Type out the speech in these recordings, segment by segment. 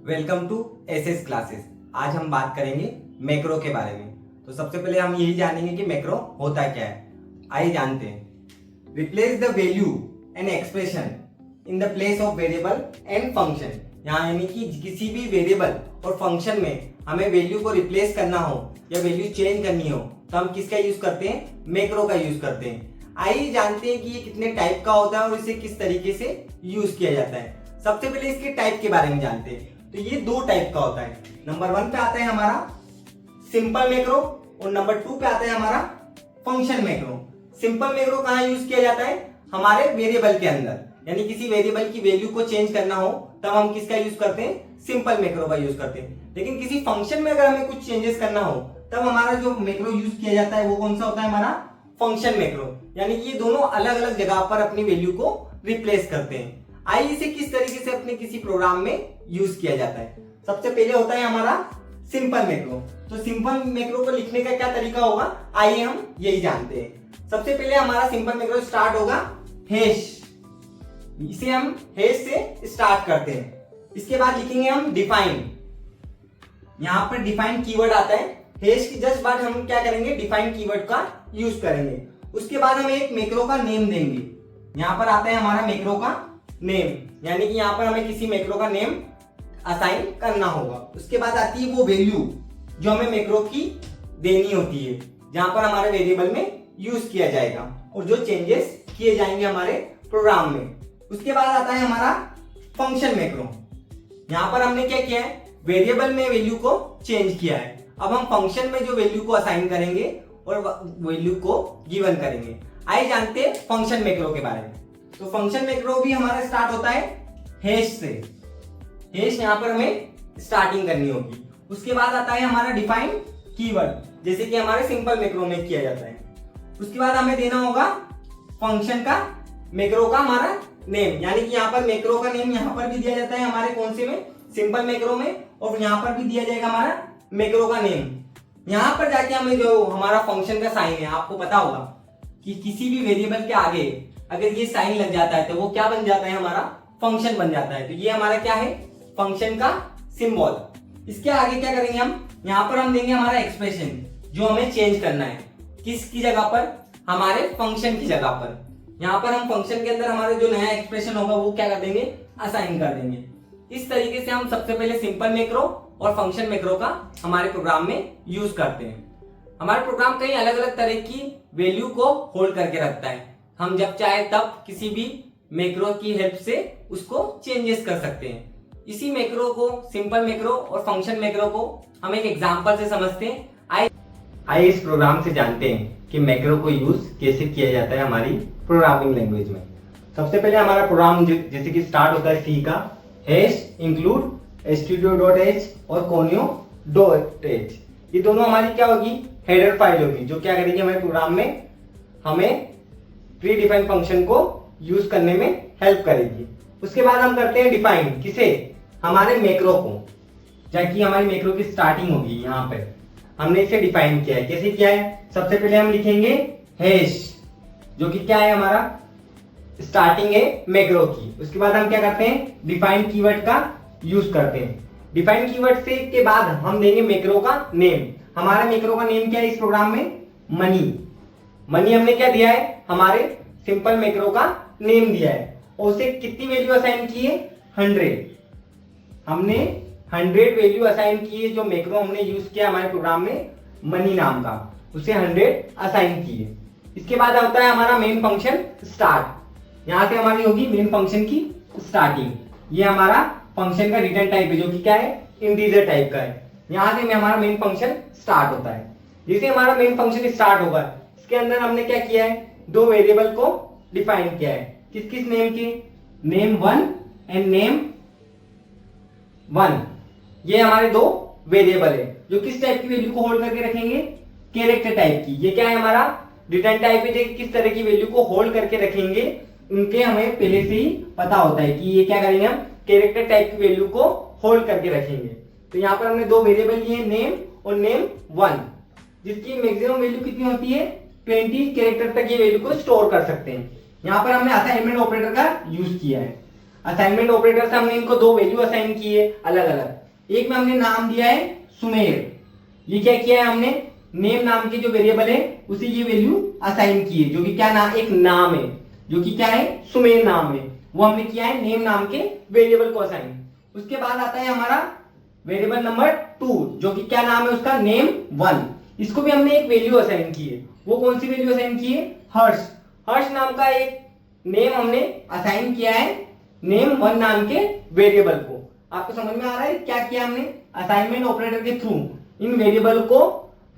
Welcome to SS classes. आज हम बात करेंगे मैक्रो के बारे में। तो सबसे पहले हम यही जानेंगे कि मैक्रो होता क्या है। आइए जानते हैं। Replace the value and expression in the place of variable and function. यहाँ यानी कि किसी भी वेरिएबल और फंक्शन में हमें वैल्यू को रिप्लेस करना हो या वैल्यू चेंज करनी हो तो हम किसका यूज करते हैं? मैक्रो का यूज करते हैं। आइए जानते हैं कि ये कितने टाइप का होता है और इसे किस तरीके से यूज किया जाता है। सबसे पहले इसके टाइप के बारे में जानते हैं। तो ये दो टाइप का होता है। नंबर 1 पे आता है हमारा सिंपल मैक्रो और नंबर 2 पे आता है हमारा फंक्शन मैक्रो। सिंपल मैक्रो कहाँ यूज किया जाता है? हमारे वेरिएबल के अंदर, यानी किसी वेरिएबल की वैल्यू को चेंज करना हो तब हम किसका यूज करते हैं? सिंपल मैक्रो का यूज करते हैं। लेकिन किसी फंक्शन में अगर हमें कुछ चेंजेस करना हो तब हमारा जो मैक्रो यूज किया जाता है वो कौन सा होता है? हमारा फंक्शन मैक्रो। यानी कि ये दोनों अलग अलग जगह पर अपनी वैल्यू को रिप्लेस करते हैं। आइए इसे किस तरीके से अपने किसी प्रोग्राम में यूज किया जाता है। सबसे पहले होता है हमारा सिंपल मैक्रो। तो सिंपल मैक्रो को लिखने का क्या तरीका होगा, आइए हम यही जानते हैं। सबसे पहले हमारा सिंपल मैक्रो स्टार्ट होगा हैश। इसे हम हैश से स्टार्ट करते हैं। इसके बाद लिखेंगे हम डिफाइन। यहां पर डिफाइन कीवर्ड आता है। हैश की जस्ट बाद हम क्या करेंगे? डिफाइन कीवर्ड का यूज करेंगे। उसके बाद हम एक मैक्रो का नेम देंगे। यहां पर आता है हमारा मैक्रो का नेम, यानी कि यहां पर हमें किसी मैक्रो का नेम असाइन करना होगा। उसके बाद आती है वो वैल्यू जो हमें मैक्रो की देनी होती है, जहां पर हमारे वेरिएबल में यूज किया जाएगा और जो चेंजेस किए जाएंगे हमारे प्रोग्राम में। उसके बाद आता है हमारा फंक्शन मैक्रो। यहां पर हमने क्या किया है? वेरिएबल में वैल्यू को चेंज किया है। अब हम फंक्शन में जो वैल्यू को असाइन करेंगे और वैल्यू को गिवन करेंगे। आइए जानते हैं फंक्शन मैक्रो के बारे में। तो फंक्शन मैक्रो भी हमारा स्टार्ट होता है हैश से। हैश यहां पर हमें स्टार्टिंग करनी होगी। उसके बाद आता है हमारा डिफाइन कीवर्ड, जैसे कि हमारे सिंपल मैक्रो में किया जाता है। उसके बाद हमें देना होगा फंक्शन का मैक्रो का हमारा नेम, यानी कि यहाँ पर मैक्रो का नेम यहाँ पर भी दिया जाता है हमारे कौन से में? सिंपल मैक्रो में। और यहाँ पर भी दिया जाएगा हमारा मैक्रो का नेम। यहाँ पर जाके हमें जो हमारा फंक्शन का साइन है, आपको पता होगा कि किसी भी वेरिएबल के आगे अगर ये साइन लग जाता है तो वो क्या बन जाता है? हमारा फंक्शन बन जाता है। तो ये हमारा क्या है? फंक्शन का सिंबल। इसके आगे क्या करेंगे हम? यहाँ पर हम देंगे हमारा एक्सप्रेशन जो हमें चेंज करना है। किसकी जगह पर? हमारे फंक्शन की जगह पर। यहाँ पर हम फंक्शन के अंदर हमारे जो नया एक्सप्रेशन होगा वो क्या कर देंगे? असाइन कर देंगे। इस तरीके से हम सबसे पहले सिंपल मैक्रो और फंक्शन मैक्रो का हमारे प्रोग्राम में यूज करते हैं। हमारा प्रोग्राम कई अलग अलग तरह की वैल्यू को होल्ड करके रखता है। हम जब चाहे तब किसी भी मैक्रो की हेल्प से उसको चेंजेस कर सकते हैं। इसी मैक्रो को, सिंपल मैक्रो और फंक्शन मैक्रो को हम एक एग्जांपल से समझते हैं। आइए इस प्रोग्राम से जानते हैं कि मैक्रो को यूज कैसे किया जाता है हमारी प्रोग्रामिंग लैंग्वेज में। सबसे पहले हमारा प्रोग्राम जैसे कि स्टार्ट होता है सी का, हैश इंक्लूड stdio.h और conio.h। ये दोनों हमारी क्या होगी? हेडर फाइल होगी, जो क्या करेगी हमारे प्रोग्राम में हमें प्री डिफाइंड फंक्शन को यूज करने में हेल्प करेगी। उसके बाद हम करते हैं डिफाइन। किसे? हमारे मैक्रो को, जबकि हमारी मैक्रो की स्टार्टिंग होगी। यहाँ पे हमने इसे डिफाइन किया है। कैसे किया है? सबसे पहले हम लिखेंगे हैश, जो कि क्या है? हमारा स्टार्टिंग है मैक्रो की। उसके बाद हम क्या करते हैं? डिफाइन कीवर्ड का यूज करते हैं। डिफाइन कीवर्ड से के बाद हम देंगे मैक्रो का नेम। हमारा मैक्रो का नेम क्या है इस प्रोग्राम में? मनी। मनी हमने क्या दिया है? हमारे सिंपल मैक्रो का नेम दिया है और उसे कितनी वैल्यू असाइन की है? 100। हमने 100 वैल्यू असाइन की है। जो मैक्रो हमने यूज किया हमारे प्रोग्राम में मनी नाम का, उसे 100 असाइन की है। इसके बाद आता है हमारा मेन फंक्शन स्टार्ट। यहां से हमारी होगी मेन फंक्शन की स्टार्टिंग। ये हमारा फंक्शन का रिटर्न टाइप है, जो कि क्या है? इंटीजर टाइप का है। यहां से हमारा मेन फंक्शन स्टार्ट होता है। जैसे हमारा मेन फंक्शन स्टार्ट होगा, इसके अंदर हमने क्या किया है? दो वेरिएबल को डिफाइन किया है। किस किस नेम के? Name 1 and name 1। ये हमारे दो वेरिएबल है जो किस टाइप की वैल्यू को होल्ड करके रखेंगे? कैरेक्टर टाइप की। ये क्या है? हमारा रिटर्न टाइप है। किस तरह की वैल्यू को होल्ड करके रखेंगे उनके हमें पहले से ही पता होता है कि ये क्या करेंगे? हम कैरेक्टर टाइप की वैल्यू को होल्ड करके रखेंगे। तो यहाँ पर हमने दो वेरिएबल लिए, नेम और नेम 1, जिसकी मैक्सिमम वैल्यू कितनी होती है? 20 कैरेक्टर तक ये वैल्यू को स्टोर कर सकते हैं। यहाँ पर हमने असाइनमेंट ऑपरेटर का यूज किया है। असाइनमेंट ऑपरेटर से हमने इनको दो वैल्यू असाइन की है अलग अलग। एक में हमने नाम दिया है सुमेर, ये क्या किया है हमने, नेम नाम के जो वेरिएबल है उसे ये वैल्यू असाइन की है, जो कि क्या नाम, एक नाम है जो कि क्या है, सुमेर नाम है, वो हमने किया है नेम नाम के वेरिएबल को असाइन। उसके बाद आता है हमारा वेरिएबल नंबर 2, जो कि क्या नाम है उसका, नेम 1, इसको भी हमने एक वैल्यू असाइन की है। वो कौन सी वैल्यू असाइन की है, हर्ष, हर्ष नाम का एक नेम हमने असाइन किया है नेम 1 नाम के वेरिएबल को। आपको समझ में आ रहा है क्या किया हमने, असाइनमेंट ऑपरेटर के थ्रू इन वेरिएबल को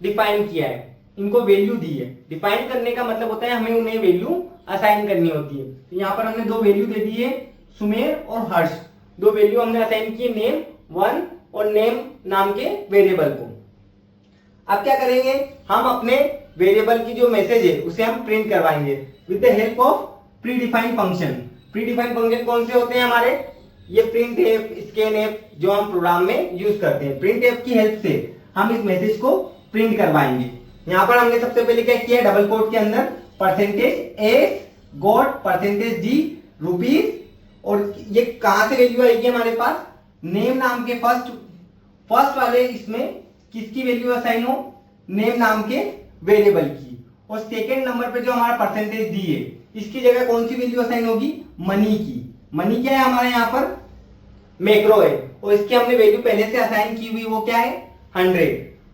डिफाइन किया है, इनको वैल्यू दी है। डिफाइन करने का मतलब होता है हमें उन्हें वैल्यू असाइन करनी होती है। तो यहाँ पर हमने दो वैल्यू दे दी है, सुमेर और हर्ष, दो वैल्यू हमने असाइन की नेम 1 और नेम नाम के वेरिएबल को। अब क्या करेंगे, हम अपने वेरिएबल की जो मैसेज है उसे हम प्रिंट करवाएंगे with the help of pre defined function. Pre defined function कौन से होते हैं हमारे, ये प्रिंट एफ, स्कैन एफ, जो हम प्रोग्राम में यूज करते हैं। प्रिंट एफ की हेल्प से हम इस मैसेज को प्रिंट करवाएंगे। यहाँ पर हमने सबसे पहले क्या किया, डबल कोट के अंदर %s गॉट %d रुपीज, और ये कहां से वैल्यू आएगी हमारे पास, नेम नाम के फर्स्ट वाले इसमें किसकी वैल्यू असाइन हो, नेम नाम के वेरिएबल की, और सेकेंड नंबर पे जो हमारा %d है इसकी जगह कौन सी वैल्यू असाइन होगी, मनी की। मनी क्या है हमारे यहाँ पर, मैक्रो है, और इसकी हमने वैल्यू पहले से असाइन की हुई, वो क्या है 100।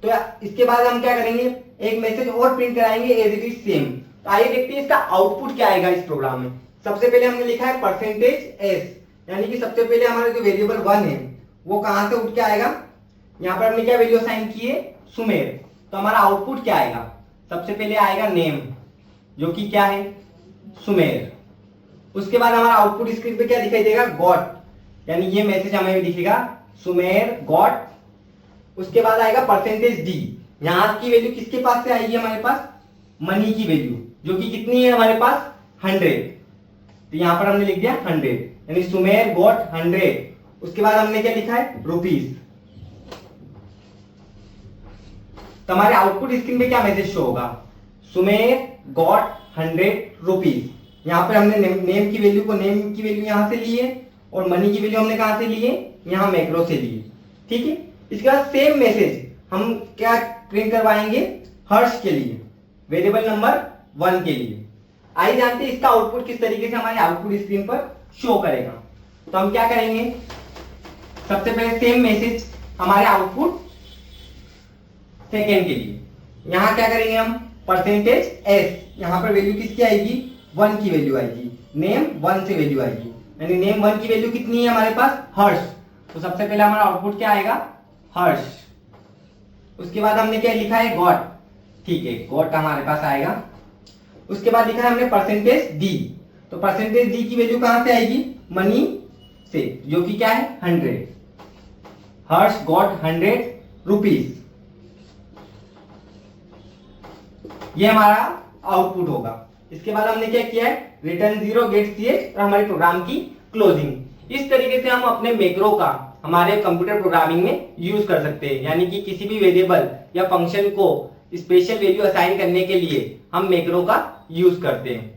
तो इसके बाद हम क्या करेंगे, एक मैसेज और प्रिंट कराएंगे एज इट इज सेम। तो आइए देखते हैं इसका आउटपुट क्या आएगा इस प्रोग्राम में। सबसे पहले हमने लिखा है %s, यानी कि सबसे पहले हमारा जो वेरिएबल 1 है वो कहां से उठ के आएगा, यहाँ पर हमने क्या वैल्यू असाइन की है, सुमेर। तो हमारा आउटपुट क्या आएगा, सबसे पहले आएगा नेम, जो कि क्या है, सुमेर। उसके बाद हमारा आउटपुट स्क्रीन पे क्या दिखाई देगा, गॉट, यानी ये मैसेज हमें दिखेगा सुमेर गॉट। उसके बाद आएगा %d, यहां की वैल्यू किसके पास से आएगी हमारे पास, मनी की वैल्यू, जो कि कितनी है हमारे पास 100। तो यहां पर हमने लिख दिया 100, यानी सुमेर गॉट 100। उसके बाद हमने क्या लिखा है, रुपीज। तो हमारे आउटपुट स्क्रीन पे क्या मैसेज शो होगा, सुमेर गॉट 100 रुपीज। यहाँ पे हमने नेम की वैल्यू को, नेम की वैल्यू यहां से ली है, और मनी की वैल्यू हमने कहां से ली है, यहाँ मैक्रो से ली है। ठीक है, इसके बाद सेम मैसेज हम क्या प्रिंट करवाएंगे, हर्ष के लिए, वेरिएबल नंबर 1 के लिए। आइए जानते हैं इसका आउटपुट किस तरीके से हमारे आउटपुट स्क्रीन पर शो करेगा। तो हम क्या करेंगे, सबसे पहले सेम मैसेज हमारे आउटपुट सेकेंड के लिए, यहां क्या करेंगे हम, %s, यहां पर वैल्यू किसकी आएगी, 1 की वैल्यू आएगी, नेम 1 से वैल्यू आएगी, यानी नेम 1 की वैल्यू कितनी है हमारे पास, हर्ष। तो सबसे पहले हमारा आउटपुट क्या आएगा, हर्ष। उसके बाद हमने क्या लिखा है, गॉट, ठीक है, गॉट हमारे पास आएगा। उसके बाद लिखा है हमने %d, तो %d की वैल्यू कहां से आएगी, मनी से, जो कि क्या है 100। हर्ष गॉट 100 रुपीज, ये हमारा आउटपुट होगा। इसके बाद हमने क्या किया है, रिटर्न 0 गेट ch, और हमारे प्रोग्राम की क्लोजिंग। इस तरीके से हम अपने मैक्रो का हमारे कंप्यूटर प्रोग्रामिंग में यूज कर सकते हैं, यानी कि किसी भी वेरिएबल या फंक्शन को स्पेशल वैल्यू असाइन करने के लिए हम मैक्रो का यूज करते हैं।